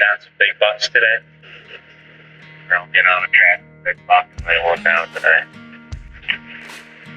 on some big bucks today. I'll get on the track, big buck, and then we'll down today.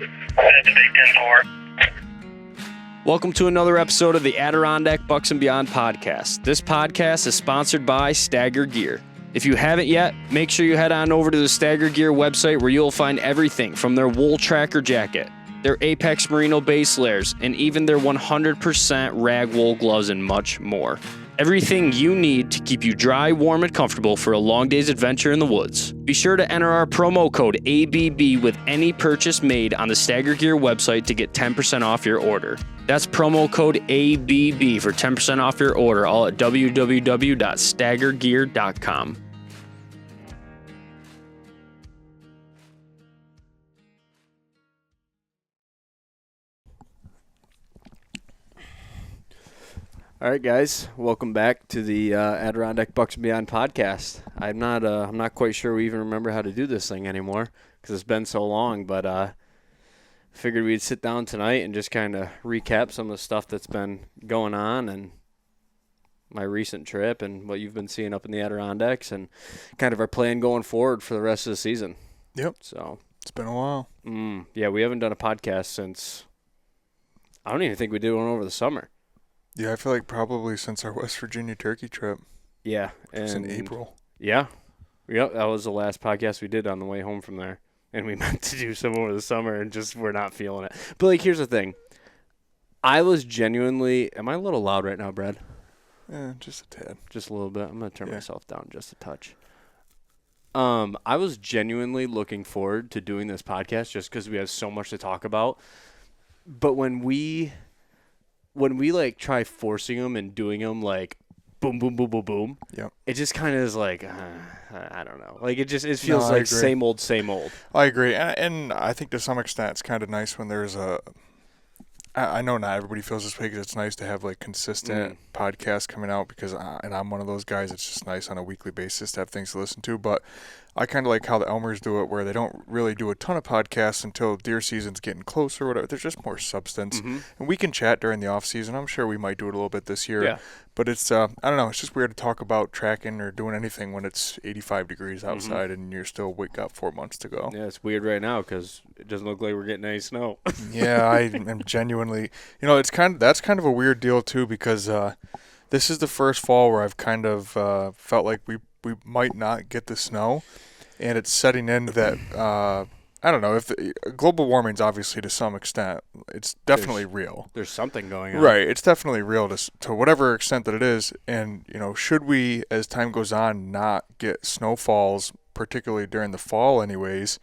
It's a big 10-4. Welcome to another episode of the Adirondack Bucks and Beyond podcast. This podcast is sponsored by Stagger Gear. If you haven't yet, make sure you head on over to the Stagger Gear website where you'll find everything from their wool tracker jacket, their Apex Merino base layers, and even their 100% rag wool gloves and much more. Everything you need to keep you dry, warm, and comfortable for a long day's adventure in the woods. Be sure to enter our promo code ABB with any purchase made on the Stagger Gear website to get 10% off your order. That's promo code ABB for 10% off your order, all at www.staggergear.com. All right, guys, welcome back to the Adirondack Bucks and Beyond podcast. I'm not quite sure we even remember how to do this thing anymore because it's been so long, but figured we'd sit down tonight and just kind of recap some of the stuff that's been going on and my recent trip and what you've been seeing up in the Adirondacks and kind of our plan going forward for the rest of the season. Yep. So it's been a while. Yeah, we haven't done a podcast since I don't even think we did one over the summer. Yeah, I feel like probably since our West Virginia turkey trip. Yeah. It was in April. Yeah. Yep, that was the last podcast we did on the way home from there. And we meant to do some over the summer and just we're not feeling it. But, like, here's the thing. I was genuinely – am I a little loud right now, Brad? Yeah, just a tad. Just a little bit. I'm going to turn myself down just a touch. I was genuinely looking forward to doing this podcast just because we have so much to talk about. But when we like try forcing them and doing them like boom, boom, boom, boom, boom, yep, it just kind of is like, I don't know. Like it feels like same old, same old. I agree. And I think to some extent it's kind of nice when there's I know not everybody feels this way because it's nice to have like consistent podcasts coming out because I'm one of those guys. It's just nice on a weekly basis to have things to listen to. But I kind of like how the Elmers do it where they don't really do a ton of podcasts until deer season's getting closer or whatever. There's just more substance. Mm-hmm. And we can chat during the off season. I'm sure we might do it a little bit this year. Yeah. But it's, I don't know, it's just weird to talk about tracking or doing anything when it's 85 degrees outside and you're still got 4 months to go. Yeah, it's weird right now because it doesn't look like we're getting any snow. Yeah, I am genuinely, that's kind of a weird deal too because this is the first fall where I've kind of felt like we might not get the snow. And it's setting in that, I don't know, if global warming's obviously to some extent, it's definitely real. There's something going on. Right. It's definitely real to whatever extent that it is. And, should we, as time goes on, not get snowfalls, particularly during the fall anyways,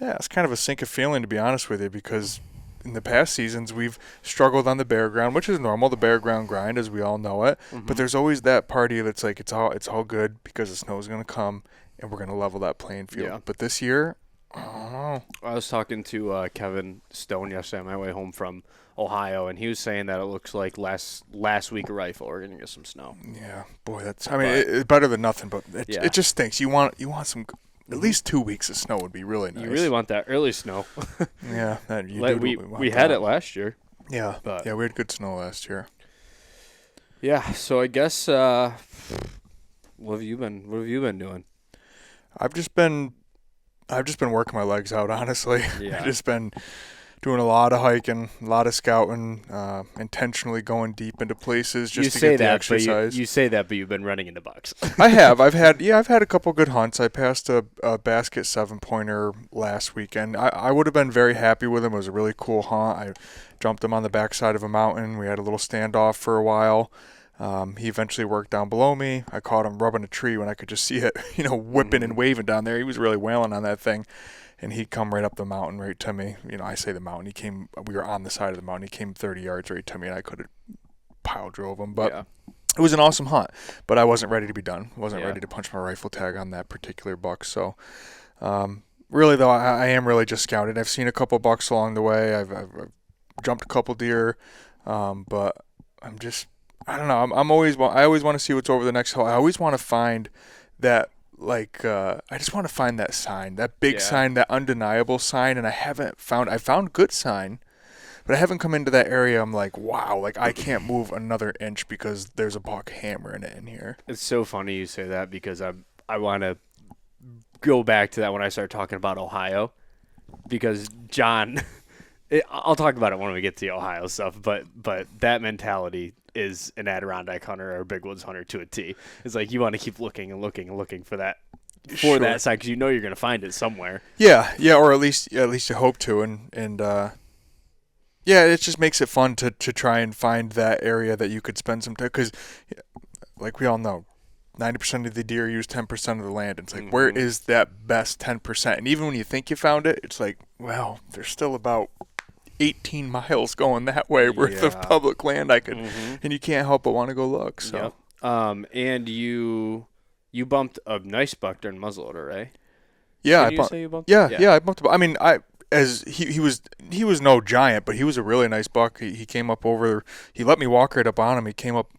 yeah, it's kind of a sink of feeling, to be honest with you, because in the past seasons we've struggled on the bare ground, which is normal, the bare ground grind, as we all know it. Mm-hmm. But there's always that party that's like, it's all good because the snow's going to come. And we're going to level that playing field. Yeah. But this year, I don't know. I was talking to Kevin Stone yesterday on my way home from Ohio, and he was saying that it looks like last week of rifle we're going to get some snow. Yeah, boy, it's better than nothing, but it just stinks. You want some at least 2 weeks of snow would be really nice. You really want that early snow. Yeah, we had it last year. Yeah, we had good snow last year. Yeah, so I guess what have you been doing? I've just been working my legs out, honestly. Yeah. I've just been doing a lot of hiking, a lot of scouting, intentionally going deep into places just to get the exercise. You say that, but you've been running into bucks. I have. I've had a couple good hunts. I passed a basket 7-pointer last weekend. I would have been very happy with him. It was a really cool hunt. I jumped him on the backside of a mountain. We had a little standoff for a while. He eventually worked down below me. I caught him rubbing a tree when I could just see it, whipping and waving down there. He was really wailing on that thing. And he'd come right up the mountain right to me. I say the mountain. We were on the side of the mountain. He came 30 yards right to me, and I could have pile drove him. But It was an awesome hunt. But I wasn't ready to be done. I wasn't ready to punch my rifle tag on that particular buck. So, really, though, I am really just scouting. I've seen a couple bucks along the way. I've jumped a couple deer. But I'm just... I don't know. I always want to see what's over the next hill. I always want to find that, I just want to find that sign, that big sign, that undeniable sign, and I haven't found. I found good sign, But I haven't come into that area. I'm like, wow, like I can't move another inch because there's a buck hammering it in here. It's so funny you say that because I want to go back to that when I start talking about Ohio, because John, I'll talk about it when we get to the Ohio stuff, but that mentality is an Adirondack hunter or a big woods hunter to a T. It's like you want to keep looking and looking and looking for that that side because you know you're going to find it somewhere. Yeah, or at least you hope to, and yeah, it just makes it fun to try and find that area that you could spend some time, because like we all know, 90% of the deer use 10% of the land. It's like, where is that best 10%? And even when you think you found it, it's like, well, there's still about 18 miles going that way worth of public land I could, and you can't help but want to go look. So, and you bumped a nice buck during muzzleloader, right? Yeah, I bumped. Yeah, I bumped. I mean, he was no giant, but he was a really nice buck. He came up over. He let me walk right up on him. He came up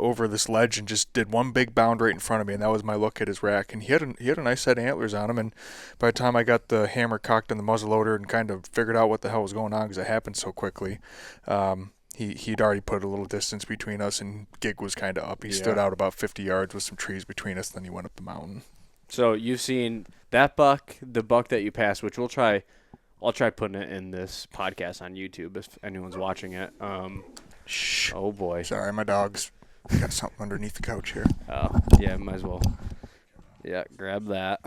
over this ledge and just did one big bound right in front of me, and that was my look at his rack. And he had a nice set of antlers on him. And by the time I got the hammer cocked in the muzzleloader and kind of figured out what the hell was going on because it happened so quickly, he'd already put a little distance between us, and gig was kind of up. He stood out about 50 yards with some trees between us. Then he went up the mountain. So you've seen that buck, the buck that you passed, which I'll try putting it in this podcast on YouTube if anyone's watching it. Shh. Oh boy. Sorry, my dog's got something underneath the couch here. Oh, yeah, might as well. Yeah, grab that.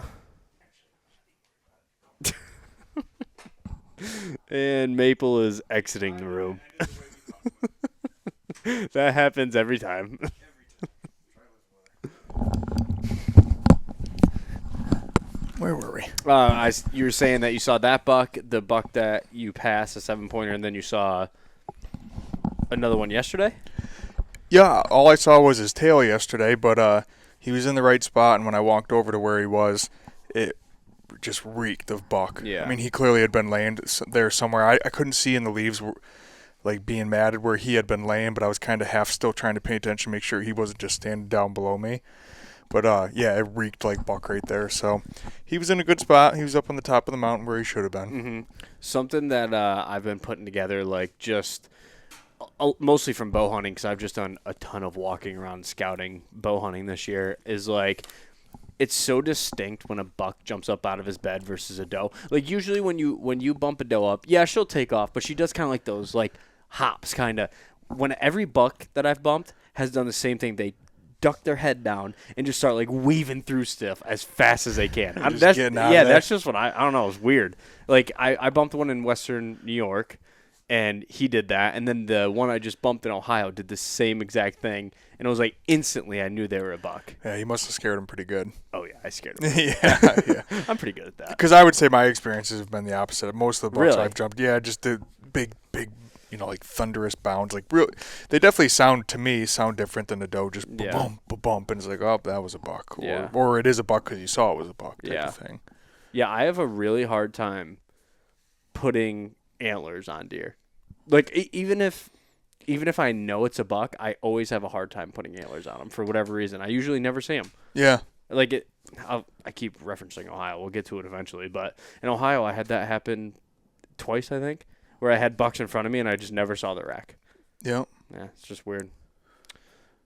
And Maple is exiting the room. That happens every time. Where were we? You were saying that you saw that buck, the buck that you passed, a 7-pointer, and then you saw another one yesterday? Yeah, all I saw was his tail yesterday, but he was in the right spot, and when I walked over to where he was, it just reeked of buck. Yeah. I mean, he clearly had been laying there somewhere. I couldn't see in the leaves like being matted where he had been laying, but I was kind of half still trying to pay attention, make sure he wasn't just standing down below me. But, yeah, it reeked like buck right there. So he was in a good spot. He was up on the top of the mountain where he should have been. Mm-hmm. Something that I've been putting together, like just mostly from bow hunting, because I've just done a ton of walking around scouting bow hunting this year, is like it's so distinct when a buck jumps up out of his bed versus a doe. Like usually when you bump a doe up, yeah, she'll take off, but she does kind of like those like hops kind of. When every buck that I've bumped has done the same thing, they duck their head down and just start like weaving through stuff as fast as they can. That's just what I don't know. It's weird. Like I bumped one in Western New York, and he did that, and then the one I just bumped in Ohio did the same exact thing, and it was like instantly I knew they were a buck. Yeah, you must have scared him pretty good. Oh yeah, I scared him. yeah. I'm pretty good at that. Because I would say my experiences have been the opposite. Most of the bucks Really? I've jumped, just did big, like thunderous bounds. Like real, they definitely sound different than a doe. Just bump, bump, and it's like, oh, that was a buck, or it is a buck because you saw it was a buck type of thing. Yeah, I have a really hard time putting antlers on deer. Like even if I know it's a buck, I always have a hard time putting antlers on them for whatever reason. I usually never see them. Yeah. Like I keep referencing Ohio. We'll get to it eventually, but in Ohio, I had that happen twice, I think, where I had bucks in front of me and I just never saw the rack. Yeah. Yeah, it's just weird.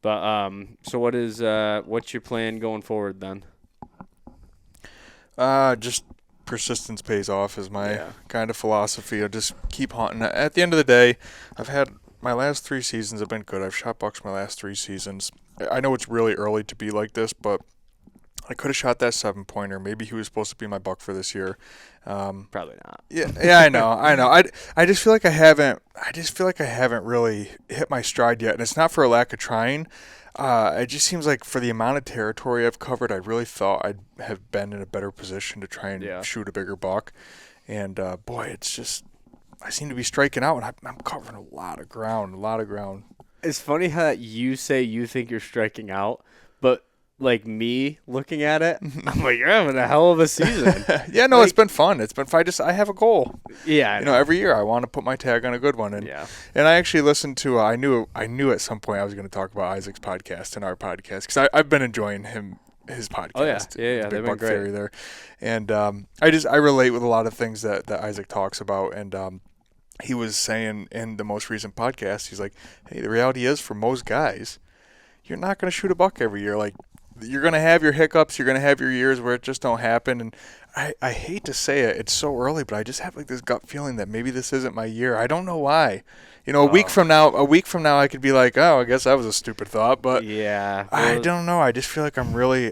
But so what's your plan going forward then? Just persistence pays off is my kind of philosophy. I just keep hunting. At the end of the day, I've had my last 3 seasons have been good. I've shot bucks my last 3 seasons. I know it's really early to be like this, but I could have shot that 7-pointer. Maybe he was supposed to be my buck for this year. Probably not. Yeah, I know. I just feel like I haven't really hit my stride yet, and it's not for a lack of trying. It just seems like for the amount of territory I've covered, I really thought I'd have been in a better position to try and shoot a bigger buck. And boy, it's just I seem to be striking out, and I'm covering a lot of ground. It's funny how you say you think you're striking out, but like me looking at it, I'm like, you're having a hell of a season. It's been fun. It's been fun. I have a goal. Yeah, every year I want to put my tag on a good one. And I actually listened to. I knew at some point I was going to talk about Isaac's podcast and our podcast because I've been enjoying his podcast. Oh yeah, they've been great. Theory there, and I relate with a lot of things that Isaac talks about, and he was saying in the most recent podcast, he's like, hey, the reality is for most guys, you're not going to shoot a buck every year. Like, you're going to have your hiccups. You're going to have your years where it just don't happen. And I hate to say it. It's so early, but I just have like this gut feeling that maybe this isn't my year. I don't know why. You know, a week from now, I could be like, oh, I guess that was a stupid thought. But yeah, I don't know. I just feel like I'm really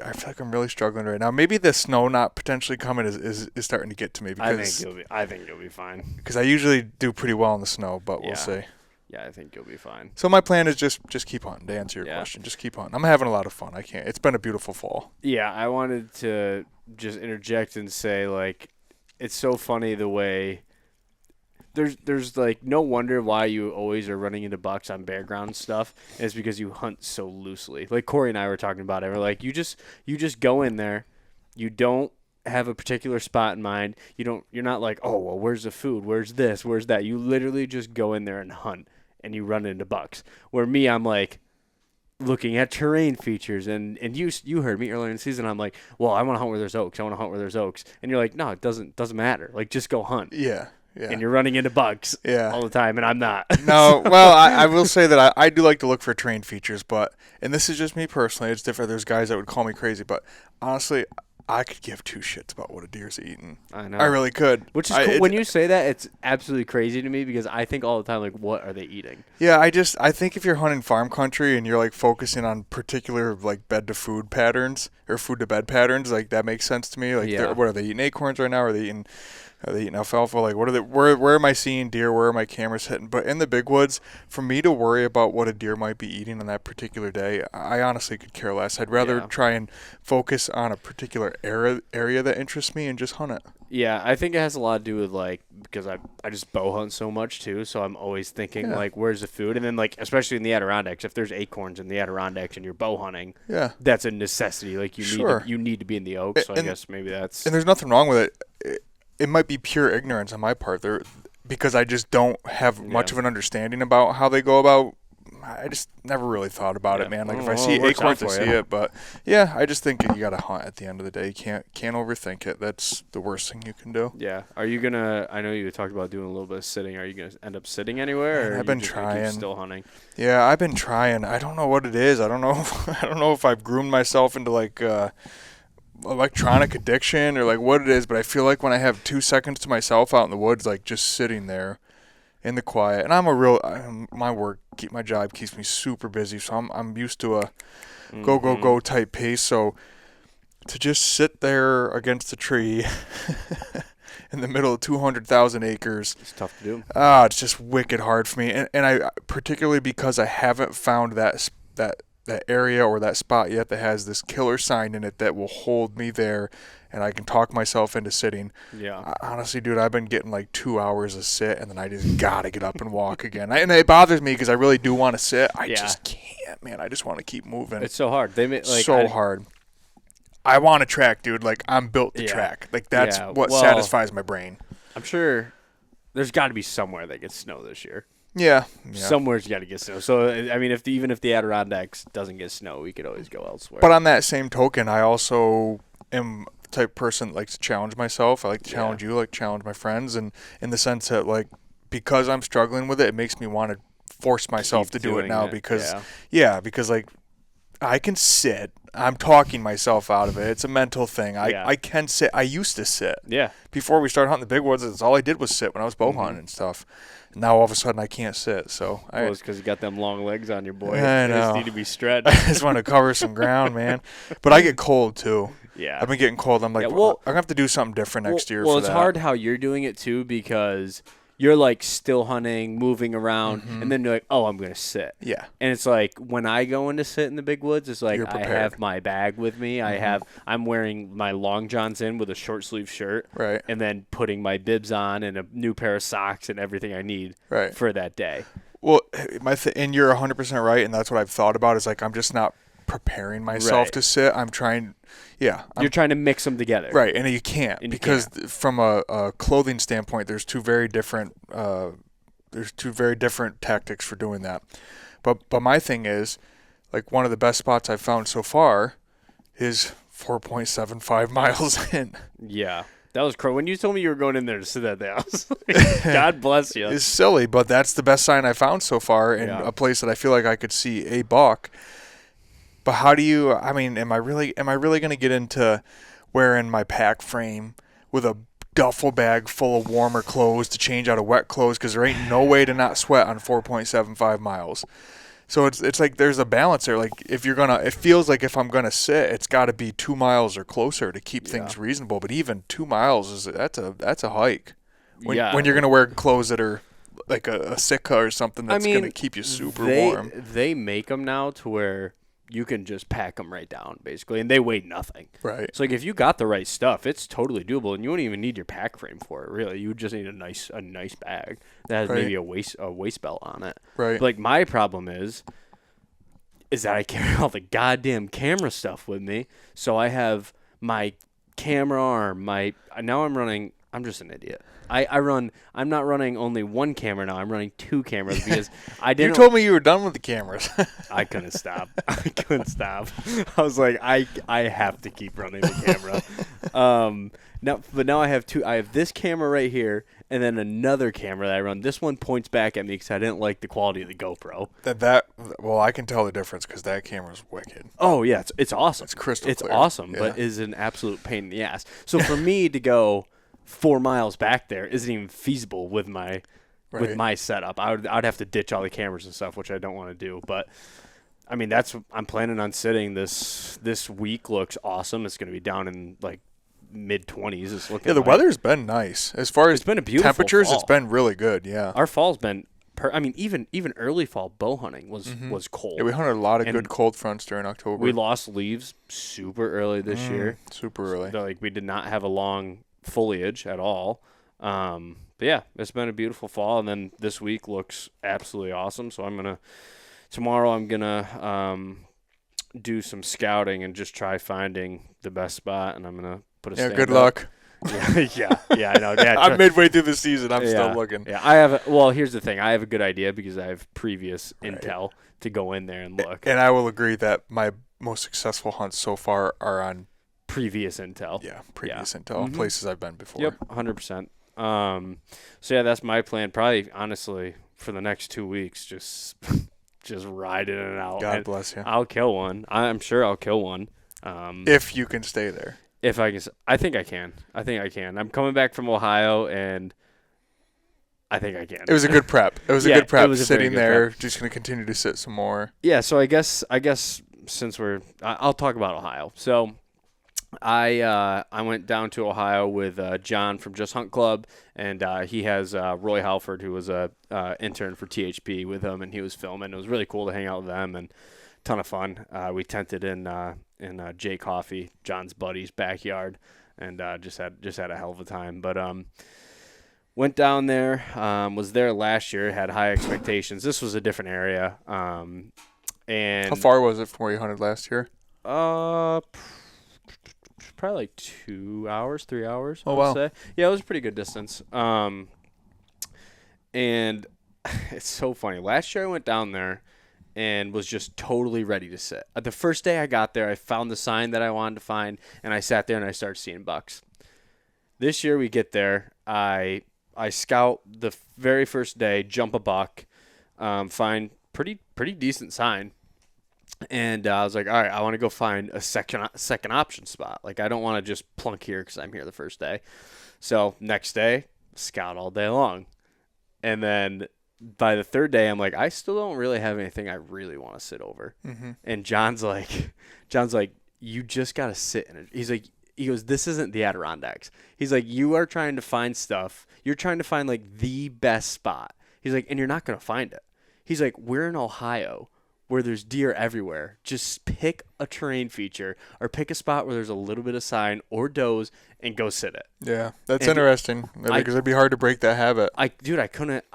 struggling right now. Maybe the snow not potentially coming is starting to get to me. Because I think you'll be fine. Because I usually do pretty well in the snow, but we'll see. Yeah, I think you'll be fine. So my plan is just keep hunting. To answer your question, just keep hunting. I'm having a lot of fun. It's been a beautiful fall. Yeah, I wanted to just interject and say, like, it's so funny the way there's like no wonder why you always are running into bucks on bare ground stuff. And it's because you hunt so loosely. Like Corey and I were talking about it. We're like, you just go in there, you don't have a particular spot in mind. You're not like, oh well, where's the food? Where's this? Where's that? You literally just go in there and hunt. And you run into bucks. Where me, I'm like looking at terrain features, and you heard me earlier in the season. I'm like, well, I want to hunt where there's oaks. I want to hunt where there's oaks. And you're like, no, it doesn't matter. Like, just go hunt. Yeah. And you're running into bucks all the time, and I'm not. No, well, I will say that I do like to look for terrain features, and this is just me personally. It's different. There's guys that would call me crazy, but honestly, I could give two shits about what a deer's eating. I know. I really could. Which is cool. When you say that, it's absolutely crazy to me because I think all the time, like, what are they eating? Yeah, I think if you're hunting farm country and you're like focusing on particular like bed to food patterns or food to bed patterns, like that makes sense to me. Like, what are they eating? Acorns right now? Are they eating alfalfa? Like, what are they? Where am I seeing deer? Where are my cameras hitting? But in the big woods, for me to worry about what a deer might be eating on that particular day, I honestly could care less. I'd rather try and focus on a particular area that interests me and just hunt it. Yeah, I think it has a lot to do with, like, because I just bow hunt so much too, so I'm always thinking like, where's the food? And then, like, especially in the Adirondacks, if there's acorns in the Adirondacks and you're bow hunting, that's a necessity. Like, you need to be in the oaks. So I guess maybe that's. And there's nothing wrong with it. It might be pure ignorance on my part there, because I just don't have much of an understanding about how they go about. I just never really thought about it, man. Like, if I see acorns, I see it. But yeah, I just think you got to hunt at the end of the day. You can't overthink it. That's the worst thing you can do. Yeah. Are you gonna? I know you talked about doing a little bit of sitting. Are you gonna end up sitting anywhere? Man, I've been trying. Still hunting. Yeah, I've been trying. I don't know what it is. I don't know if I've groomed myself into like electronic addiction or like what it is. But I feel like when I have 2 seconds to myself out in the woods, like just sitting there in the quiet, and my job keeps me super busy, so I'm used to a go type pace. So to just sit there against a tree in the middle of 200,000 acres, it's tough to do. It's just wicked hard for me, and I particularly because I haven't found that area or that spot yet that has this killer sign in it that will hold me there. And I can talk myself into sitting. Yeah. Honestly, dude, I've been getting like 2 hours of sit, and then I just got to get up and walk again. And it bothers me because I really do want to sit. I just can't, man. I just want to keep moving. It's so hard. Hard. I want to track, dude. Like, I'm built to track. Like, that's what satisfies my brain. I'm sure there's got to be somewhere that gets snow this year. Yeah. Somewhere's got to get snow. So, I mean, even if the Adirondacks doesn't get snow, we could always go elsewhere. But on that same token, I also am type of person that likes to challenge myself. I like to challenge you, like challenge my friends, and in the sense that, like, because I'm struggling with it, it makes me want to force myself to do it now because like I can sit. I'm talking myself out of it. It's a mental thing. I can sit. I used to sit. Yeah. Before we started hunting the big woods, it's all I did was sit when I was bow hunting and stuff. Now all of a sudden I can't sit. So it's because you got them long legs on your boy. I know. They just need to be stretched. I just want to cover some ground, man. But I get cold too. Yeah. I've been getting cold. I'm like, I'm going to have to do something different next year. Well, it's hard how you're doing it too because you're like still hunting, moving around, and then you're like, oh, I'm going to sit. Yeah. And it's like when I go in to sit in the big woods, it's like I have my bag with me. I'm wearing my long johns in with a short sleeve shirt. Right. And then putting my bibs on and a new pair of socks and everything I need for that day. Well, and you're 100% right, and that's what I've thought about is like I'm just not preparing myself to sit. I'm trying you're trying to mix them together, right? And you can't because from a clothing standpoint, there's two very different tactics for doing that. But my thing is, like, one of the best spots I've found so far is 4.75 miles in. Yeah. That was crazy. When you told me you were going in there to sit that day, I was like, God bless you. It's silly, but that's the best sign I found so far in a place that I feel like I could see a buck. But how do you? I mean, am I really going to get into wearing my pack frame with a duffel bag full of warmer clothes to change out of wet clothes? Because there ain't no way to not sweat on 4.75 miles. So it's like there's a balance there. Like it feels like if I'm gonna sit, it's got to be 2 miles or closer to keep things reasonable. But even 2 miles that's a hike. When you're gonna wear clothes that are like a Sitka or something that's gonna keep you super warm. They make them now to where you can just pack them right down, basically, and they weigh nothing. Right. So, like, if you got the right stuff, it's totally doable, and you wouldn't even need your pack frame for it, really. You would just need a nice bag that has maybe a waist belt on it. Right. But, like, my problem is that I carry all the goddamn camera stuff with me. So I have my camera arm, I'm just an idiot. I'm not running only one camera now. I'm running 2 cameras because I didn't. You told me you were done with the cameras. I couldn't stop. I was like, I have to keep running the camera. Now I have 2. I have this camera right here, and then another camera that I run. This one points back at me because I didn't like the quality of the GoPro. Well, I can tell the difference because that camera's wicked. Oh yeah, it's awesome. It's crystal clear. It's awesome, but is an absolute pain in the ass. So for me to go 4 miles back there isn't even feasible with my setup. I'd have to ditch all the cameras and stuff, which I don't want to do. But I mean, I'm planning on sitting this week. Looks awesome. It's going to be down in like mid-20s. It's looking. Yeah, the weather's been nice as far as it's been a beautiful temperatures. Fall. It's been really good. Yeah, our fall's been. Even early fall bow hunting was cold. Yeah, we hunted a lot of good cold fronts during October. We lost leaves super early this year. Super early. So, like we did not have a long foliage at all. But yeah, it's been a beautiful fall, and then this week looks absolutely awesome. So tomorrow I'm gonna do some scouting and just try finding the best spot, and I'm gonna put a stand good up. luck. yeah, I know. Yeah, I'm midway through the season. I'm still looking. Yeah, well, here's the thing. I have a good idea because I have previous intel to go in there and look. And I will agree that my most successful hunts so far are on previous intel. Yeah, intel. Places I've been before. Yep, 100%. So yeah, that's my plan. Probably, honestly, for the next 2 weeks, just ride in and out. God bless you. I'll kill one. I'm sure I'll kill one. If you can stay there. If I can, I think I can. I'm coming back from Ohio, and I think I can. It was a good prep. It was a good prep. Sitting there, prep. Just going to continue to sit some more. Yeah, so I guess since I'll talk about Ohio. So I went down to Ohio with John from Just Hunt Club, and he has Roy Halford, who was a intern for THP with him, and he was filming. It was really cool to hang out with them, and ton of fun. We tented in Jay Coffee, John's buddy's backyard, and just had a hell of a time. But went down there, was there last year, had high expectations. This was a different area. And how far was it from where you hunted last year? Probably like 2 hours, 3 hours. Oh, I would wow. say. Yeah, it was a pretty good distance. And it's so funny. Last year I went down there and was just totally ready to sit. The first day I got there, I found the sign that I wanted to find, and I sat there and I started seeing bucks. This year we get there, I scout the very first day, jump a buck, find pretty decent sign, and I was like, all right, I want to go find a second option spot. Like, I don't want to just plunk here because I'm here the first day. So next day, scout all day long, and then by the third day, I'm like, I still don't really have anything I really want to sit over. Mm-hmm. And John's like, you just got to sit in it. He goes, this isn't the Adirondacks. He's like, you are trying to find stuff. You're trying to find like the best spot. He's like, and you're not going to find it. He's like, we're in Ohio where there's deer everywhere. Just pick a terrain feature or pick a spot where there's a little bit of sign or does and go sit it. Yeah, that's interesting because it'd be hard to break that habit. I couldn't.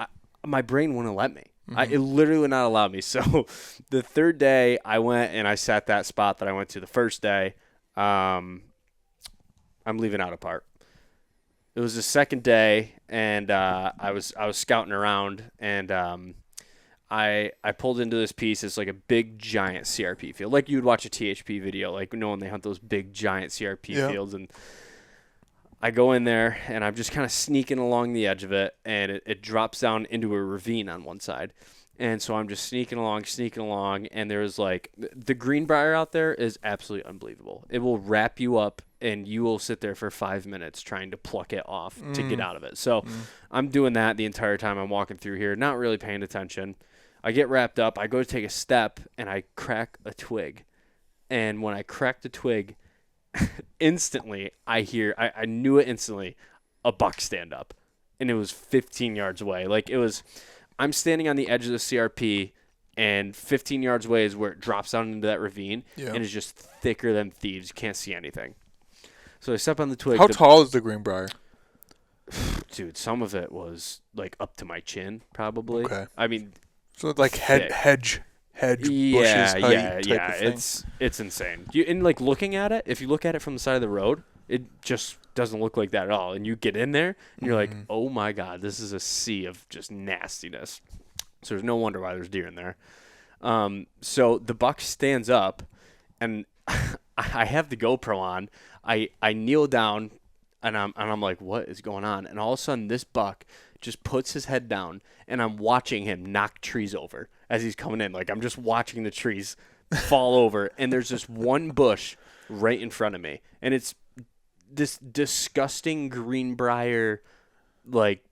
My brain wouldn't let me. Mm-hmm. It literally would not allow me. So the third day I went and I sat that spot that I went to the first day. I'm leaving out a part. It was the second day, and I was scouting around, and I pulled into this piece. It's like a big giant CRP field, like you would watch a THP video, like when they hunt those big giant CRP fields. And I go in there, and I'm just kind of sneaking along the edge of it, and it drops down into a ravine on one side. And so I'm just sneaking along, and there's like the greenbrier out there is absolutely unbelievable. It will wrap you up, and you will sit there for 5 minutes trying to pluck it off to get out of it. So I'm doing that the entire time I'm walking through here, not really paying attention. I get wrapped up. I go to take a step, and I crack a twig. And when I crack the twig, instantly I knew it instantly, a buck stand up. And it was 15 yards away. Like, it was... I'm standing on the edge of the CRP, and 15 yards away is where it drops down into that ravine, and it's just thicker than thieves. You can't see anything. So I step on the twig. How tall is the greenbrier? Dude, some of it was like up to my chin, probably. Okay. I mean, so like hedge bushes height type of thing. It's insane. And like looking at it, if you look at it from the side of the road, it just doesn't look like that at all. And you get in there, and you're like, oh my God, this is a sea of just nastiness. So there's no wonder why there's deer in there. So the buck stands up, and I have the GoPro on. I kneel down, and I'm like, what is going on? And all of a sudden, this buck just puts his head down, and I'm watching him knock trees over as he's coming in. Like, I'm just watching the trees fall over, and there's this one bush right in front of me, and it's this disgusting greenbrier, like,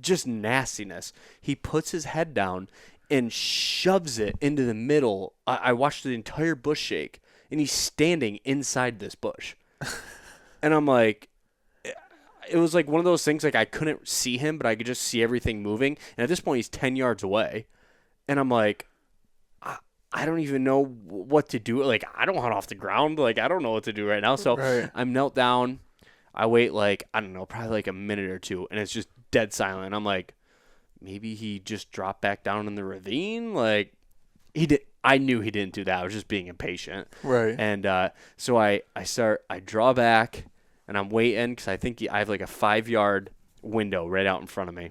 just nastiness. He puts his head down and shoves it into the middle. I watched the entire bush shake, and he's standing inside this bush. And I'm like, it was like one of those things, like I couldn't see him, but I could just see everything moving. And at this point, he's 10 yards away. And I'm like, I don't even know what to do. Like, I don't hunt off the ground. Like, I don't know what to do right now. So I'm knelt down. I wait, like, I don't know, probably like a minute or two. And it's just dead silent. I'm like, maybe he just dropped back down in the ravine. Like, I knew he didn't do that. I was just being impatient. Right. And so I draw back, and I'm waiting because I think I have like a 5-yard window right out in front of me.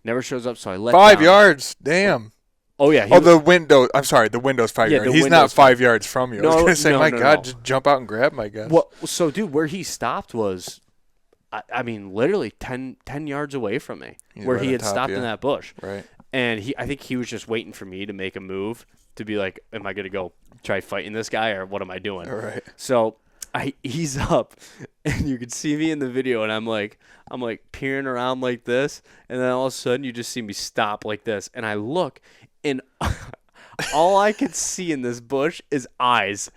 Never shows up, so I let 5 down. yards? Damn. Oh, yeah. The window. I'm sorry, the window's 5 yards. He's not 5 yards from you. I was going to say, my God, just jump out and grab him, I guess. Well, so, dude, where he stopped was, I mean, literally 10 yards away from me, where he had stopped in that bush. Right. And I think he was just waiting for me to make a move to be like, am I going to go try fighting this guy, or what am I doing? All right. So he's up, and you can see me in the video, and I'm like peering around like this, and then all of a sudden you just see me stop like this, and I look, and all I could see in this bush is eyes.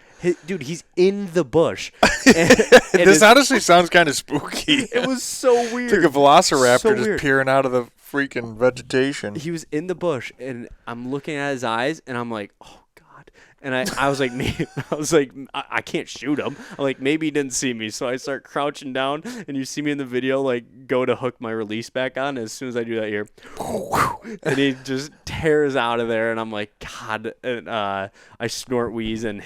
Dude, he's in the bush. And this honestly sounds kind of spooky. It was so weird. It's like a velociraptor so just peering out of the freaking vegetation. He was in the bush, and I'm looking at his eyes, and I'm like, oh God. And I was like, I can't shoot him. I'm like, maybe he didn't see me. So I start crouching down, and you see me in the video, like, go to hook my release back on. As soon as I do that here, and he just tears out of there, and I'm like, God. And I snort wheeze, and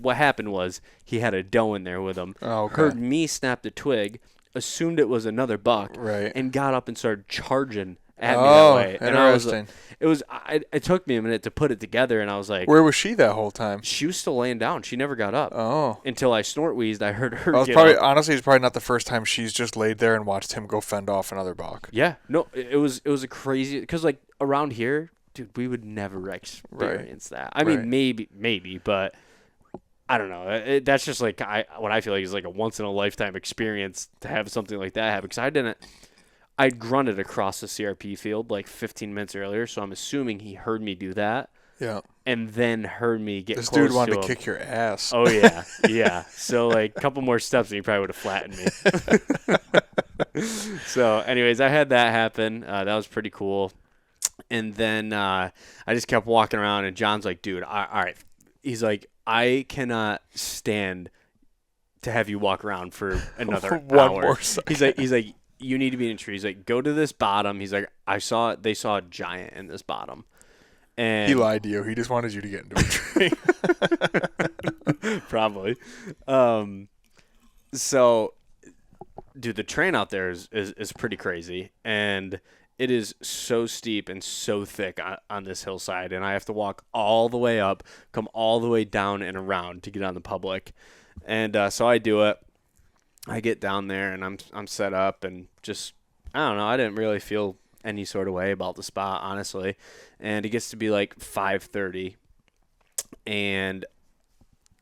what happened was he had a doe in there with him. Oh, okay. Heard me snap the twig, assumed it was another buck, right, and got up and started charging at me that way. And interesting. It took me a minute to put it together, and I was like, where was she that whole time? She was still laying down. She never got up. Oh. Until I snort wheezed, I heard her honestly, it's probably not the first time she's just laid there and watched him go fend off another buck. Yeah. No, it was a crazy, because like around here, dude, we would never experience that. I mean, maybe, but I don't know. That's just like what I feel like is like a once in a lifetime experience to have something like that happen. Because I'd grunted across the CRP field like 15 minutes earlier, so I'm assuming he heard me do that. Yeah. And then heard me get this close to him. This dude wanted to kick your ass. Oh, yeah. Yeah. So, like, a couple more steps and he probably would have flattened me. So, anyways, I had that happen. That was pretty cool. And then I just kept walking around, and John's like, dude, all right. He's like, I cannot stand to have you walk around for another One hour. more second. He's like, you need to be in a tree. He's like, go to this bottom. He's like, they saw a giant in this bottom. And he lied to you. He just wanted you to get into a tree. Probably. So, dude, the terrain out there is pretty crazy. And it is so steep and so thick on this hillside. And I have to walk all the way up, come all the way down and around to get on the public. And so I do it. I get down there and I'm set up and just I don't know. I didn't really feel any sort of way about the spot, honestly. And it gets to be like 5:30, and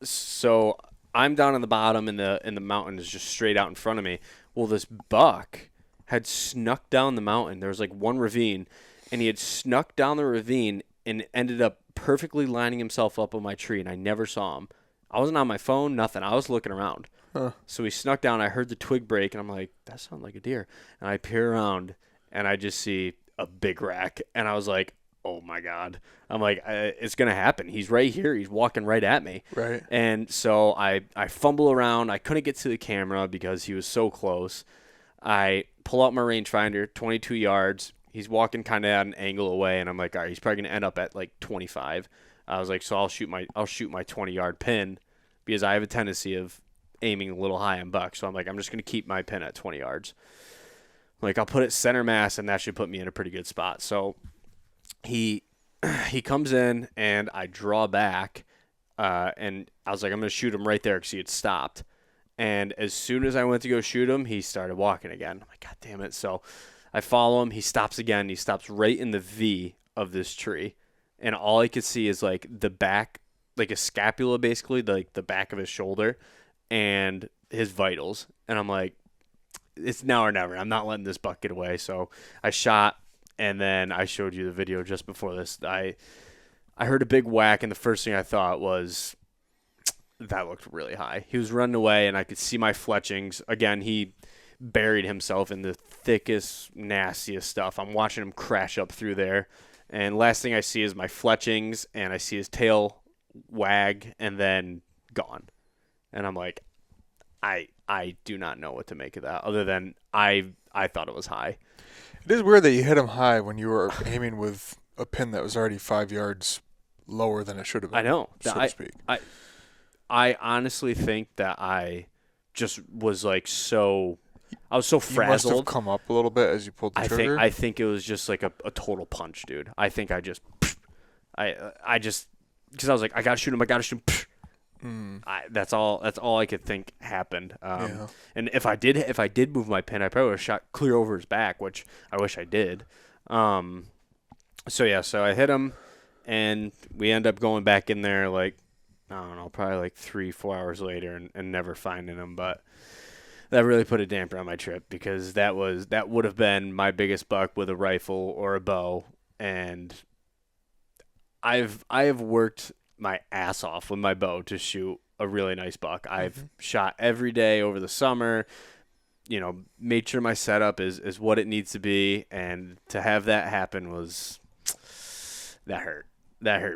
so I'm down on the bottom, and the mountain is just straight out in front of me. Well, this buck had snuck down the mountain. There was like one ravine, and he had snuck down the ravine and ended up perfectly lining himself up on my tree, and I never saw him. I wasn't on my phone, nothing. I was looking around. Huh. So he snuck down. I heard the twig break, and I'm like, that sounds like a deer. And I peer around, and I just see a big rack, and I was like, oh my God. I'm like, it's going to happen. He's right here. He's walking right at me. Right. And so I fumble around. I couldn't get to the camera because he was so close. I pull out my rangefinder, 22 yards. He's walking kind of at an angle away, and I'm like, all right, he's probably going to end up at like 25. I was like, so I'll shoot my 20-yard pin because I have a tendency of aiming a little high on buck. So I'm like, I'm just going to keep my pin at 20 yards. Like, I'll put it center mass, and that should put me in a pretty good spot. So he comes in, and I draw back, and I was like, I'm going to shoot him right there because he had stopped. And as soon as I went to go shoot him, he started walking again. I'm like, God damn it. So I follow him. He stops again. He stops right in the V of this tree. And all I could see is, like, the back, like a scapula, basically, like the back of his shoulder and his vitals. And I'm like, it's now or never. I'm not letting this buck get away. So I shot, and then I showed you the video just before this. I heard a big whack, and the first thing I thought was, that looked really high. He was running away, and I could see my fletchings. Again, he buried himself in the thickest, nastiest stuff. I'm watching him crash up through there. And last thing I see is my fletchings, and I see his tail wag, and then gone. And I'm like, I do not know what to make of that, other than I thought it was high. It is weird that you hit him high when you were aiming with a pin that was already 5 yards lower than it should have been. I know. So to speak. I honestly think that I just was like I was so frazzled. You must have come up a little bit as you pulled the trigger. I think it was just like a total punch, dude. I think I just because I was like, I gotta shoot him. That's all I could think happened. Yeah. And if I did move my pin, I probably would have shot clear over his back, which I wish I did. So I hit him, and we end up going back in there like, I don't know, probably like 3-4 hours later, and never finding him. But that really put a damper on my trip, because that would have been my biggest buck with a rifle or a bow. And I have worked my ass off with my bow to shoot a really nice buck. I've shot every day over the summer, made sure my setup is what it needs to be, and to have that happen that hurt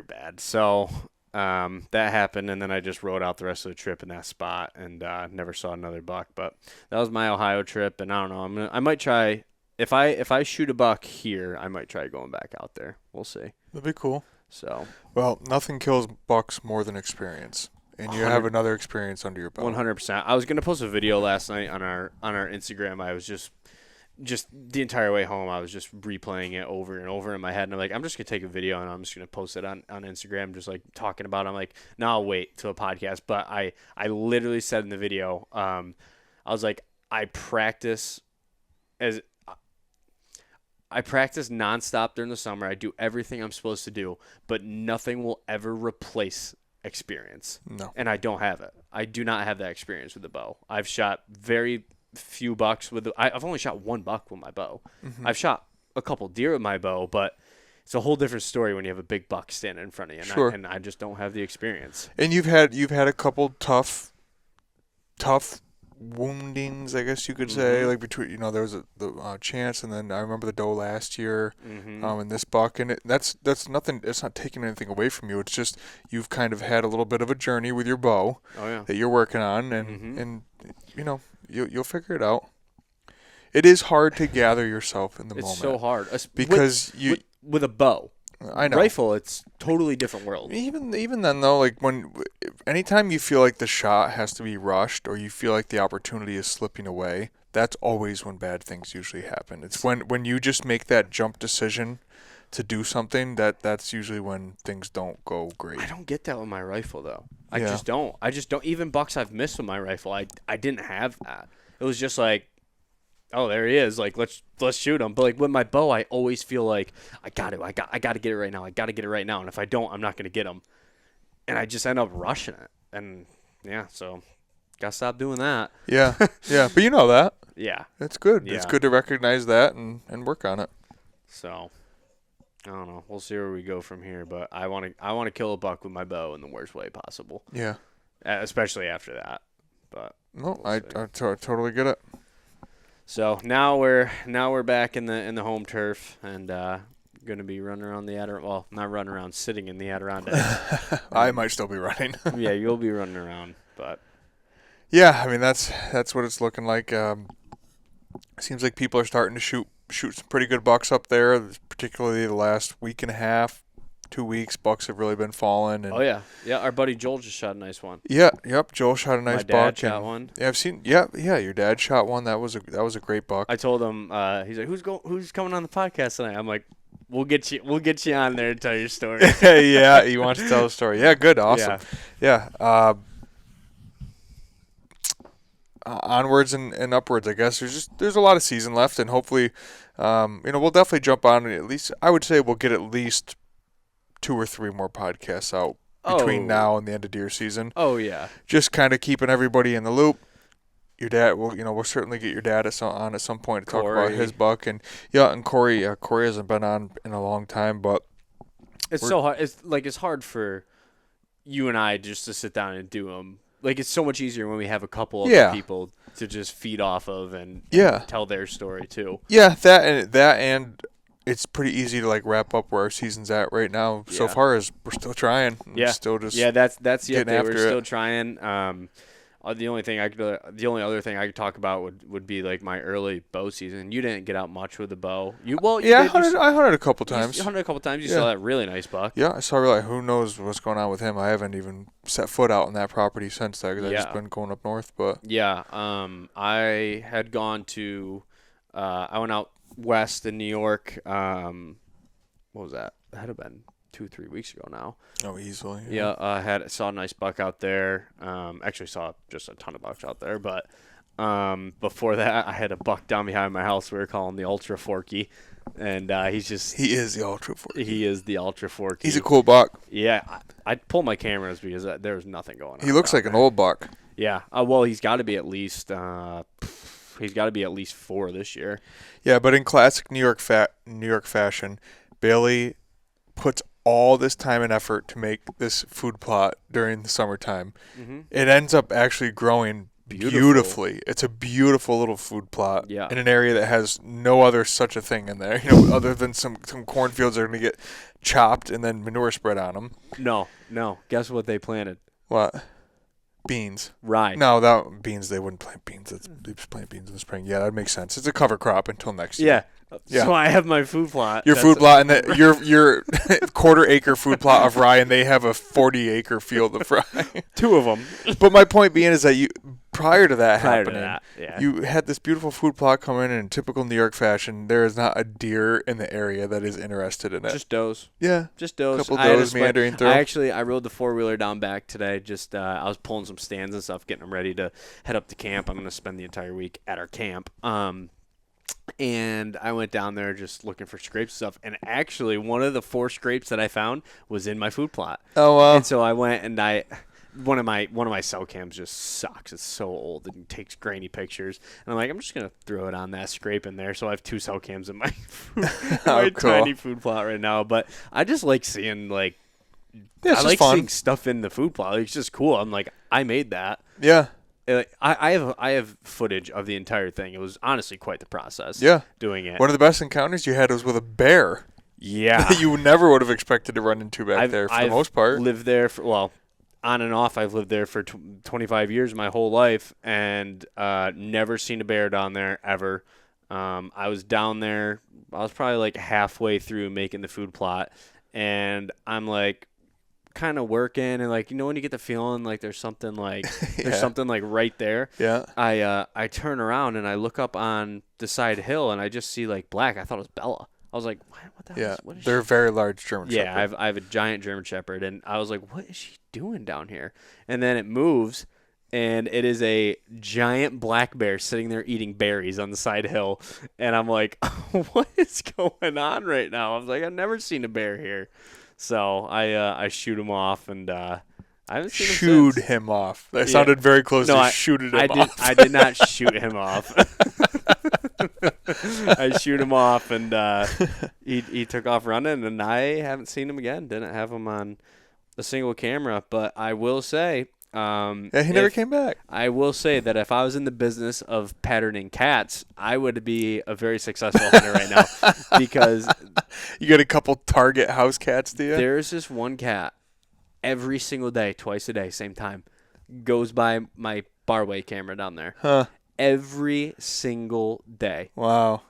bad. So that happened, and then I just rode out the rest of the trip in that spot, and never saw another buck. But that was my Ohio trip, and I don't know, I might try, if I shoot a buck here, I might try going back out there. We'll see. That'd be cool. So, well, nothing kills bucks more than experience, and you have another experience under your belt. 100%. I was gonna post a video last night on our Instagram. I was just the entire way home, I was just replaying it over and over in my head, and I'm like, I'm just gonna take a video and I'm just gonna post it on Instagram, just like talking about it. I'm like, no, I'll wait till a podcast. But I literally said in the video, I was like, I practice nonstop during the summer. I do everything I'm supposed to do, but nothing will ever replace experience. No. And I don't have it. I do not have that experience with the bow. I've shot very few bucks I've only shot one buck with my bow. I've shot a couple deer with my bow, but it's a whole different story when you have a big buck standing in front of you. Sure. And I just don't have the experience. And you've had a couple tough woundings, I guess you could say, like between there was the chance, and then I remember the doe last year, and this buck, and that's nothing. It's not taking anything away from you. It's just you've kind of had a little bit of a journey with your bow that you're working on, and you'll figure it out. It is hard to gather yourself in the moment. It's so hard because with a bow. I know. Rifle, it's totally different world. Even then though, like anytime you feel like the shot has to be rushed, or you feel like the opportunity is slipping away, that's always when bad things usually happen. It's when you just make that jump decision to do something, that's usually when things don't go great. I don't get that with my rifle though. I just don't. Even bucks I've missed with my rifle, I didn't have that. it was just like, oh, there he is. Like, let's shoot him. But like with my bow, I always feel like I got to get it right now. I got to get it right now. And if I don't, I'm not going to get him. And I just end up rushing it. And yeah, so gotta stop doing that. Yeah, yeah. But you know that. Yeah. It's good. Yeah. It's good to recognize that and work on it. So I don't know. We'll see where we go from here. But I want to kill a buck with my bow in the worst way possible. Yeah. Especially after that. But no, I totally get it. So now we're back in the home turf and going to be running around the Adirondack. Well, not running around, sitting in the Adirondack. I might still be running. Yeah, you'll be running around, but yeah, I mean that's what it's looking like. Seems like people are starting to shoot some pretty good bucks up there, particularly the last week and a half, 2 weeks. Bucks have really been falling. And oh yeah, our buddy Joel just shot a nice one. Yeah, yep. Joel shot a nice My buck. dad shot one. Yeah, I've seen. Yeah. Your dad shot one. That was a great buck. I told him. He's like, who's coming on the podcast tonight? I'm like, we'll get you on there and tell your story. Yeah, he wants to tell the story. Yeah, good, awesome. Yeah. Onwards and upwards, I guess. There's a lot of season left, and hopefully, we'll definitely jump on at least. I would say we'll get at least 2 or 3 more podcasts out between now and the end of deer season. Oh yeah. Just kind of keeping everybody in the loop. Your dad, we'll certainly get your dad on at some point to talk about his buck, and Corey hasn't been on in a long time, but it's so hard. It's hard for you and I just to sit down and do them. Like, it's so much easier when we have a couple other people to just feed off of and tell their story too. Yeah, that and it's pretty easy to like wrap up where our season's at right now. So far as we're still trying. Still just that's the update. We're still it. trying. The only other thing I could talk about would be like my early bow season. You didn't get out much with the bow. I hunted a couple times. You hunted a couple times. You saw that really nice buck. Yeah, I saw really. Who knows what's going on with him? I haven't even set foot out on that property since that because I've just been going up north. But yeah, I had gone to. I went out west in New York. What was that? That had been 2-3 weeks ago now. Oh, easily. Yeah, saw a nice buck out there. Actually saw just a ton of bucks out there, but before that, I had a buck down behind my house. We were calling the Ultra Forky, and he is the Ultra Forky. He is the Ultra Forky. He's a cool buck. Yeah, I'd pull my cameras because there was nothing going on. He looks like an old buck. Yeah. Well, he's got to be at least 4 this year. Yeah, but in classic New York fashion, Bailey puts all this time and effort to make this food plot during the summertime. Mm-hmm. It ends up actually growing beautifully. It's a beautiful little food plot in an area that has no other such a thing in there, other than some cornfields that are going to get chopped and then manure spread on them. No. Guess what they planted? What? Beans. Rye. No, beans. They wouldn't plant beans. They just plant beans in the spring. Yeah, that makes sense. It's a cover crop until next year. Yeah. So I have my food plot. Your food plot and your quarter-acre food plot of rye, and they have a 40-acre field of rye. 2 of them. But my point being is that prior to that happening, yeah. you had this beautiful food plot come in typical New York fashion. There is not a deer in the area that is interested in it. Just does. Yeah. Just does. A couple does meandering through. I rode the 4-wheeler down back today. Just I was pulling some stands and stuff, getting them ready to head up to camp. I'm going to spend the entire week at our camp. And I went down there just looking for scrapes and stuff. And actually, one of the 4 scrapes that I found was in my food plot. Oh, wow. And so I went and one of my cell cams just sucks. It's so old and takes grainy pictures. And I'm like, I'm just going to throw it on that scrape in there. So I have 2 cell cams in my, tiny food plot right now. But I just like seeing, seeing stuff in the food plot. It's just cool. I'm like, I made that. Yeah. I have footage of the entire thing. It was honestly quite the process. Doing it. One of the best encounters you had was with a bear. Yeah. You never would have expected to run into there for the most part. I've lived there on and off. I've lived there for 25 years, my whole life, and never seen a bear down there ever. I was down there. I was probably like halfway through making the food plot, and I'm like, kind of working and when you get the feeling like there's something like something like right there. Yeah. I turn around and I look up on the side hill and I just see like black. I thought it was Bella. I was like, what the hell? What is they're she? very large German Shepherd. Yeah, I have a giant German Shepherd and I was like, what is she doing down here? And then it moves and it is a giant black bear sitting there eating berries on the side hill. And I'm like, what is going on right now? I was like, I've never seen a bear here. So I shoot him off, and I haven't seen him Shoot since. him off. That sounded very close to shooted him off. I did not shoot him off. I shoot him off, and he took off running, and I haven't seen him again. Didn't have him on a single camera, but I will say, he never came back. I will say that if I was in the business of patterning cats, I would be a very successful hunter right now, because you get a couple target house cats, do you? There's this one cat every single day, twice a day, same time, goes by my barway camera down there. Huh. Every single day. Wow.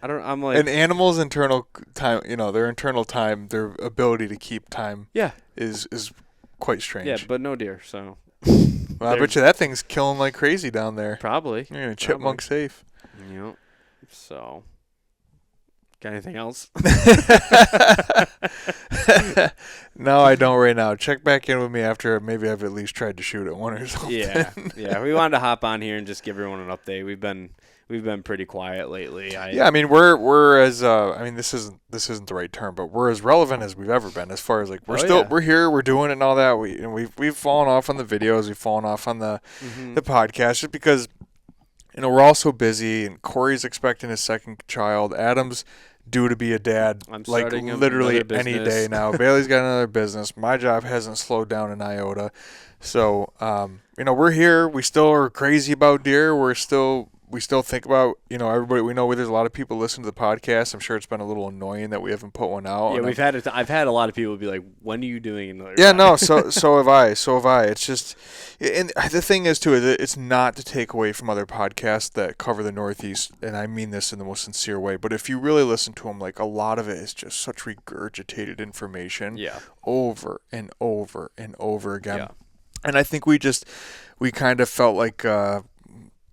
I'm like, an animal's internal time, their internal time, their ability to keep time, is quite strange. Yeah, but no deer. So, well, I bet you that thing's killing like crazy down there. Probably. You're gonna chipmunk safe. Yep. So, got anything else? No, I don't right now. Check back in with me after maybe I've at least tried to shoot at one or something. Yeah. We wanted to hop on here and just give everyone an update. We've been pretty quiet lately. We're as this isn't the right term, but we're as relevant as we've ever been. As far as like we're here, we're doing it and all that. We've fallen off on the videos, we've fallen off on the podcast just because we're all so busy. And Corey's expecting his second child. Adam's due to be a dad like literally any day now. Bailey's got another business. My job hasn't slowed down an iota. So we're here. We still are crazy about deer. We still think about, everybody. We know there's a lot of people listen to the podcast. I'm sure it's been a little annoying that we haven't put one out. Yeah, I've had a lot of people be like, "When are you doing another?" Yeah, no. So have I. It's just, and the thing is too, it's not to take away from other podcasts that cover the Northeast, and I mean this in the most sincere way. But if you really listen to them, like a lot of it is just such regurgitated information, over and over and over again. Yeah. And I think we kind of felt like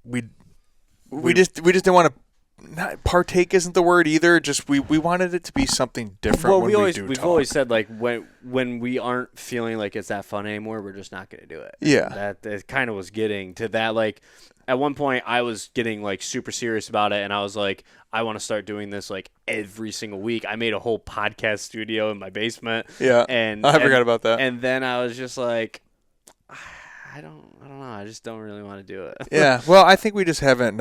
we just didn't want to. Not partake isn't the word either. Just we wanted it to be something different. Well, we've always said like when we aren't feeling like it's that fun anymore, we're just not going to do it. Yeah, that kind of was getting to that. Like at one point, I was getting like super serious about it, and I was like, I want to start doing this like every single week. I made a whole podcast studio in my basement. Yeah, and I forgot about that. And then I was just like, I don't know. I just don't really want to do it. Yeah. Well, I think we just haven't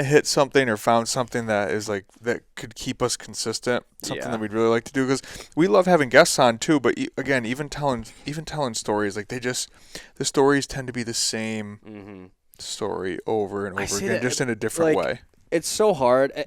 hit something or found something that is like that could keep us consistent. Something that we'd really like to do because we love having guests on too. But again, even telling stories, like the stories tend to be the same story over and over again, just in a different way. It's so hard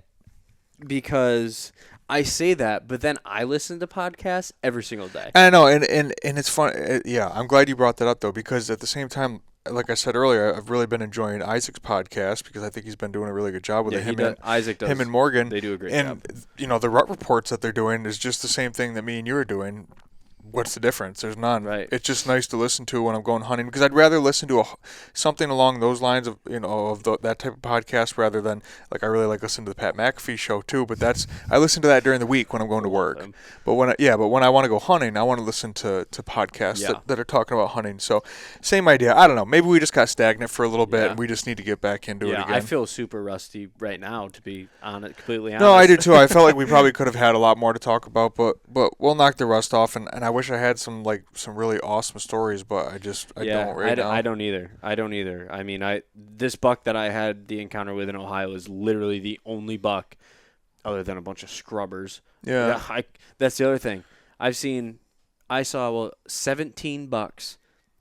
because I say that, but then I listen to podcasts every single day. I know, and it's fun. Yeah, I'm glad you brought that up though, because at the same time, like I said earlier, I've really been enjoying Isaac's podcast because I think he's been doing a really good job with it. Him and Morgan. They do a great job. And the rut reports that they're doing is just the same thing that me and you are doing. What's the difference? There's none. Right. It's just nice to listen to when I'm going hunting because I'd rather listen to something along those lines of that type of podcast rather than like I really like listening to the Pat McAfee show too. But I listen to that during the week when I'm going to work. But when I want to go hunting, I want to listen to podcasts that are talking about hunting. So same idea. I don't know. Maybe we just got stagnant for a little bit and we just need to get back into it again. I feel super rusty right now to be completely honest. No, I do too. I felt like we probably could have had a lot more to talk about, but we'll knock the rust off. And I wish I had some really awesome stories, but I don't right now. I don't either. I mean, this buck that I had the encounter with in Ohio is literally the only buck other than a bunch of scrubbers. Yeah. That's the other thing. I saw 17 bucks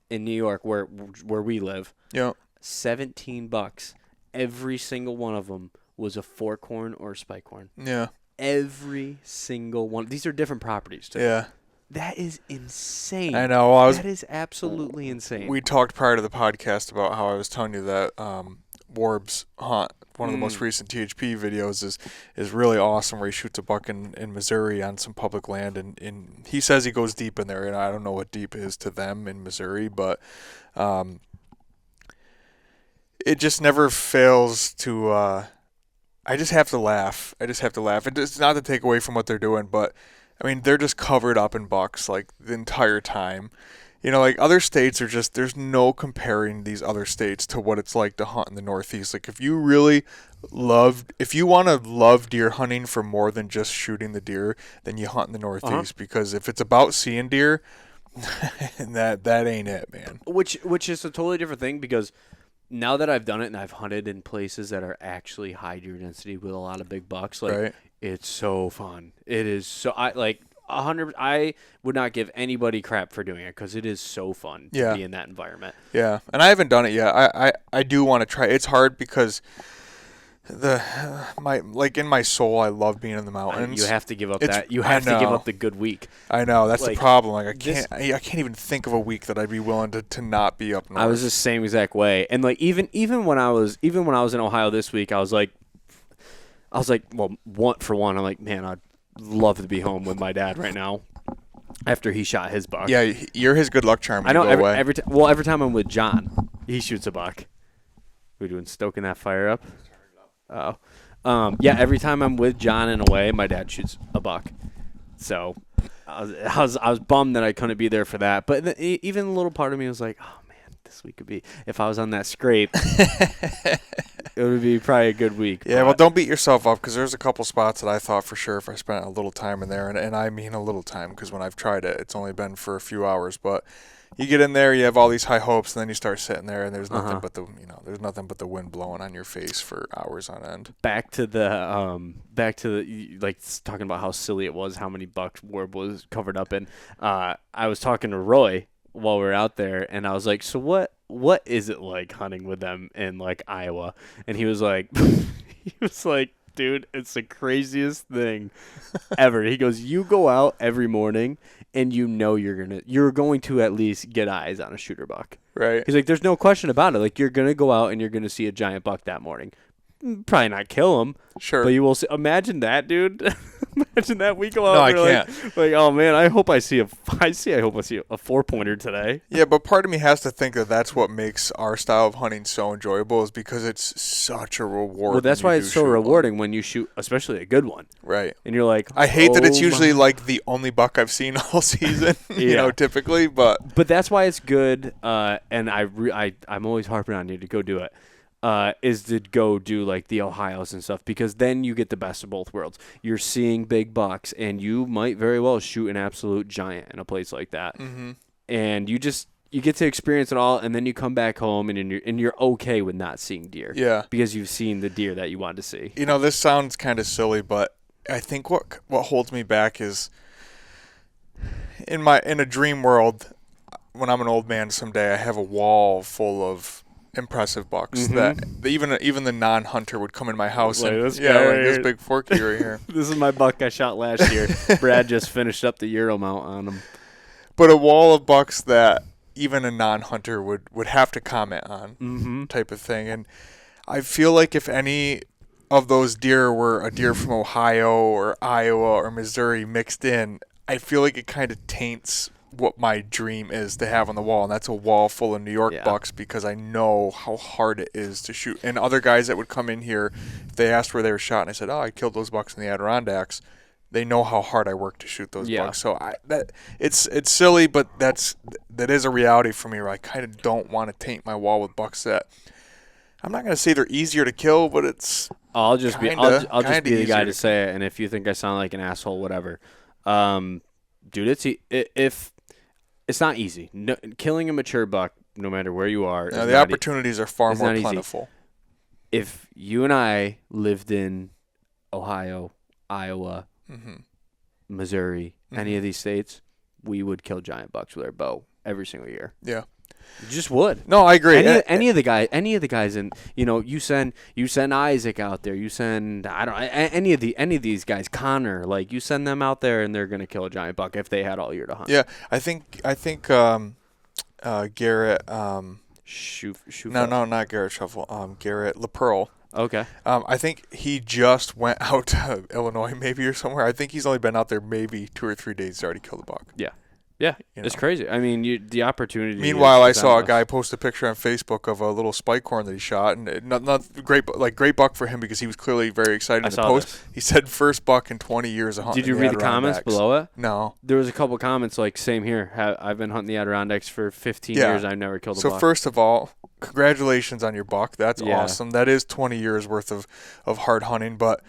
in New York where we live. Yeah. 17 bucks. Every single one of them was a fork horn or a spike horn. Yeah. Every single one. These are different properties too. Yeah. That is insane. I know. That is absolutely insane. We talked prior to the podcast about how I was telling you that Warb's hunt, one of the most recent THP videos, is really awesome, where he shoots a buck in Missouri on some public land, and he says he goes deep in there, and I don't know what deep is to them in Missouri, but it just never fails to. I just have to laugh. It's not to take away from what they're doing, but. I mean, they're just covered up in bucks like the entire time. You know, like other states are just, there's no comparing these other states to what it's like to hunt in the Northeast. Like if you want to love deer hunting for more than just shooting the deer, then you hunt in the Northeast because if it's about seeing deer, that ain't it, man. Which is a totally different thing because now that I've done it and I've hunted in places that are actually high deer density with a lot of big bucks, like it's so fun. It is so I would not give anybody crap for doing it because it is so fun to be in that environment. Yeah, and I haven't done it yet. I do want to try. It's hard because in my soul, I love being in the mountains. You have to give up that. You have to give up the good week. I know that's the problem. Like I can't even think of a week that I'd be willing to not be up north. I was the same exact way, and like even when I was in Ohio this week, I was like, well, I'm like, man, I'd love to be home with my dad right now after he shot his buck. Yeah, you're his good luck charm. I know. Every time I'm with John, he shoots a buck. We're doing stoking that fire up. Oh, yeah. Every time I'm with John and away, my dad shoots a buck. So I was bummed that I couldn't be there for that. But even a little part of me was like, oh man, this week could be, if I was on that scrape, it would be probably a good week. Yeah, well, don't beat yourself up because there's a couple spots that I thought for sure if I spent a little time in there, and I mean a little time because when I've tried it, it's only been for a few hours. But you get in there, you have all these high hopes, and then you start sitting there, and there's nothing but the wind blowing on your face for hours on end. Back to the like talking about how silly it was, how many bucks Warb was covered up in. I was talking to Roy while we were out there, and I was like, so what is it like hunting with them in like Iowa? And he was like, dude, it's the craziest thing ever. He goes, you go out every morning and you know you're going to at least get eyes on a shooter buck. Right. He's like, there's no question about it. Like, you're going to go out and you're going to see a giant buck that morning. Probably not kill him. Sure. But you will see. Imagine that, dude. Imagine that. We go out. No, I can't. Like, oh man, I hope I see a 4-pointer today. Yeah, but part of me has to think that that's what makes our style of hunting so enjoyable is because it's such a reward. Well, that's why it's so rewarding when you shoot, especially a good one. Right. And you're like, I hate that it's usually like the only buck I've seen all season. You know, typically, but that's why it's good. And I'm always harping on you to go do it. Is to go do like the Ohios and stuff because then you get the best of both worlds. You're seeing big bucks and you might very well shoot an absolute giant in a place like that. Mm-hmm. And you get to experience it all, and then you come back home and you're okay with not seeing deer. Yeah, because you've seen the deer that you wanted to see. You know, this sounds kind of silly, but I think what holds me back is in a dream world. When I'm an old man someday, I have a wall full of impressive bucks that even the non-hunter would come in my house this big forky right here. This is my buck I shot last year. Brad just finished up the Euro mount on him. But a wall of bucks that even a non-hunter would have to comment on, type of thing. And I feel like if any of those deer were a deer from Ohio or Iowa or Missouri mixed in, I feel like it kind of taints what my dream is to have on the wall, and that's a wall full of New York bucks because I know how hard it is to shoot. And other guys that would come in here, if they asked where they were shot, and I said, "Oh, I killed those bucks in the Adirondacks," they know how hard I work to shoot those bucks. So it's silly, but that is a reality for me. Where I kind of don't want to taint my wall with bucks that I'm not going to say they're easier to kill, but it's I'll just be the guy to say it. And if you think I sound like an asshole, whatever, dude, it's not easy. No, killing a mature buck, no matter where you are. No, the opportunities are far more plentiful. If you and I lived in Ohio, Iowa, Missouri, any of these states, we would kill giant bucks with our bow every single year. Yeah. You just would. No, I agree. Any of the guys, and you send Isaac out there. You send any of these guys, Connor, like you send them out there, and they're gonna kill a giant buck if they had all year to hunt. Yeah, I think Garrett. No, not Garrett Shuffle. Garrett LaPearl. Okay. I think he just went out to Illinois, maybe or somewhere. I think he's only been out there maybe 2 or 3 days. He's already killed a buck. Yeah. Yeah, You it's know? crazy. I mean, the opportunity. Meanwhile, I is saw a endless. guy post a picture on Facebook of a little spike horn that he shot, and not great, like great buck for him because he was clearly very excited I in the saw post. this. He said first buck in 20 years of hunting. Did you read the comments Adirondacks. below it? No. There was a couple comments like, same here. I've been hunting the Adirondacks for 15 Yeah. years. I've never killed a So buck. first of all, congratulations on your buck. That's Yeah. awesome. That is 20 years worth of hard hunting, but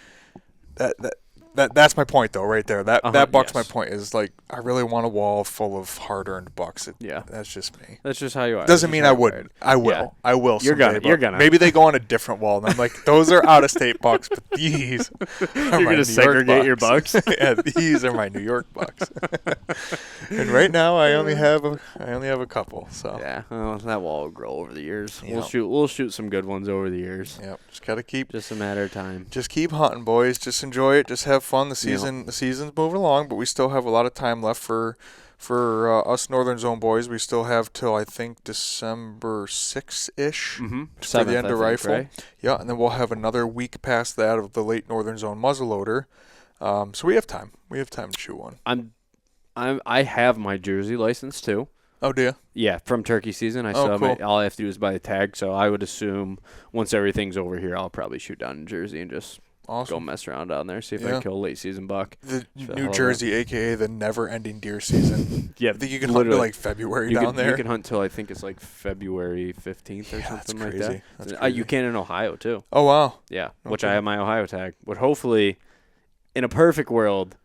that's my point though, right there. That buck's yes. my point. Is like I really want a wall full of hard-earned bucks. Yeah. That's just me. That's just how you are. Doesn't That's mean just I how you wouldn't. are. I will. Yeah. I will. You're someday, gonna. but You're gonna. Maybe they go on a different wall, and I'm like, those are out-of-state bucks, but these are You're my gonna New segregate York your bucks. yeah, these are my New York bucks. And right now, I only have a couple. So Yeah, well, that wall will grow over the years. Yeah. We'll shoot some good ones over the years. Yep, just gotta keep. Just a matter of time. Just keep hunting, boys. Just enjoy it. Just have fun. The season's moving along, but we still have a lot of time left for us Northern Zone boys. We still have till I think December 6th-ish for the end of rifle. Right? Yeah, and then we'll have another week past that of the late Northern Zone muzzleloader. So we have time. We have time to shoot one. I have my Jersey license too. Oh, do you? Yeah, from turkey season. I Oh, still have cool. all I have to do is buy the tag. So I would assume once everything's over here, I'll probably shoot down in Jersey and just go Awesome. mess around down there, see if I Yeah. can kill a late season buck. The For the New hell of Jersey, a.k.a. the never-ending deer season. Yeah, I think you can hunt to like February down there. You can hunt till I think it's like February 15th or Yeah, that's something like crazy. that. That's You crazy. can in Ohio too. Oh, wow. Yeah, No which I kidding. have my Ohio tag. But hopefully, in a perfect world,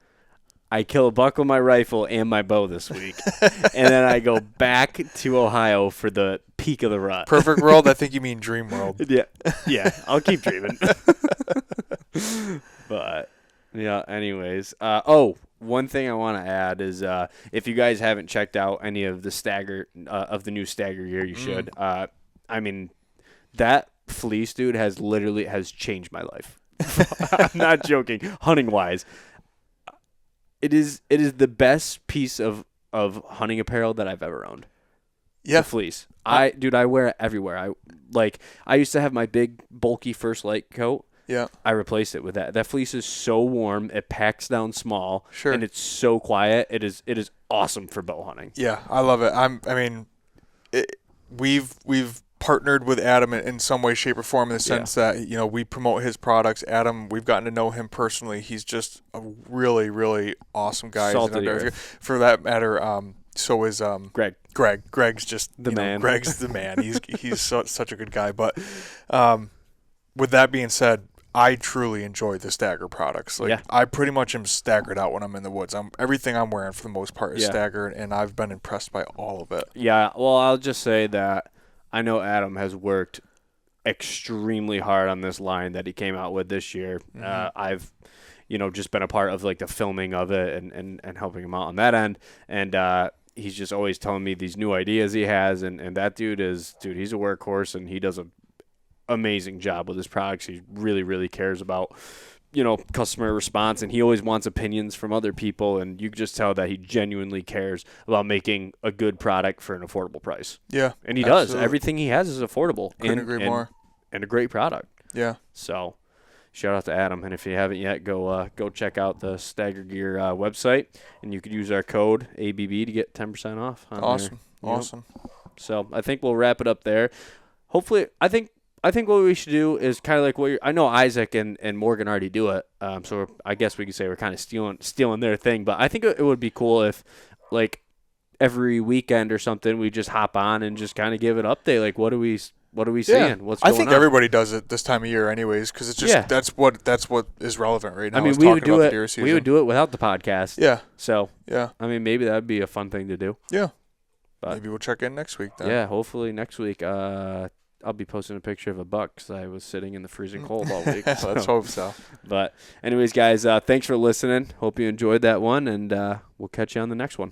I kill a buck with my rifle and my bow this week, and then I go back to Ohio for the peak of the rut. Perfect world, I think you mean dream world. Yeah, I'll keep dreaming. But yeah, anyways. One thing I want to add is if you guys haven't checked out any of the new stagger gear, you should. I mean, that fleece, dude, has changed my life. I'm not joking. Hunting wise, it is the best piece of hunting apparel that I've ever owned. Yeah. The fleece. I wear it everywhere. I used to have my big bulky First Light coat. Yeah. I replaced it with that. That fleece is so warm. It packs down small. Sure. And it's so quiet. It is awesome for bow hunting. Yeah, I love it. We've partnered with Adam in some way, shape, or form in the sense that we promote his products. Adam, we've gotten to know him personally. He's just a really, really awesome guy. Salt of the earth. For that matter, so is Greg. Greg's just The man. Greg's the man. He's such a good guy. But with that being said, I truly enjoy the stagger products. I pretty much am staggered out when I'm in the woods. Everything I'm wearing for the most part is staggered, and I've been impressed by all of it. Yeah, well, I'll just say that I know Adam has worked extremely hard on this line that he came out with this year. I've just been a part of like the filming of it and helping him out on that end, and he's just always telling me these new ideas he has, and that dude, he's a workhorse, and he does a amazing job with his products. He really, really cares about customer response, and he always wants opinions from other people, and you can just tell that he genuinely cares about making a good product for an affordable price. Yeah, and he absolutely. does. Everything he has is affordable. Couldn't agree more. And a great product. Yeah. So shout out to Adam, and if you haven't yet, go check out the Stagger Gear website, and you could use our code ABB to get 10% off. Awesome. Awesome. So I think we'll wrap it up there. Hopefully, I think what we should do is kind of like I know Isaac and Morgan already do it. So I guess we could say we're kind of stealing their thing. But I think it would be cool if, like, every weekend or something, we just hop on and just kind of give an update. Like, what are we seeing? What's going on? I think everybody does it this time of year, anyways, because it's just that's what is relevant right now. I mean, we would do it. We would do it without the podcast. Yeah. So yeah. I mean, maybe that'd be a fun thing to do. Yeah. But maybe we'll check in next week then. Yeah. Hopefully next week. I'll be posting a picture of a buck because I was sitting in the freezing cold all week. So. Let's hope so. But anyways, guys, thanks for listening. Hope you enjoyed that one, and we'll catch you on the next one.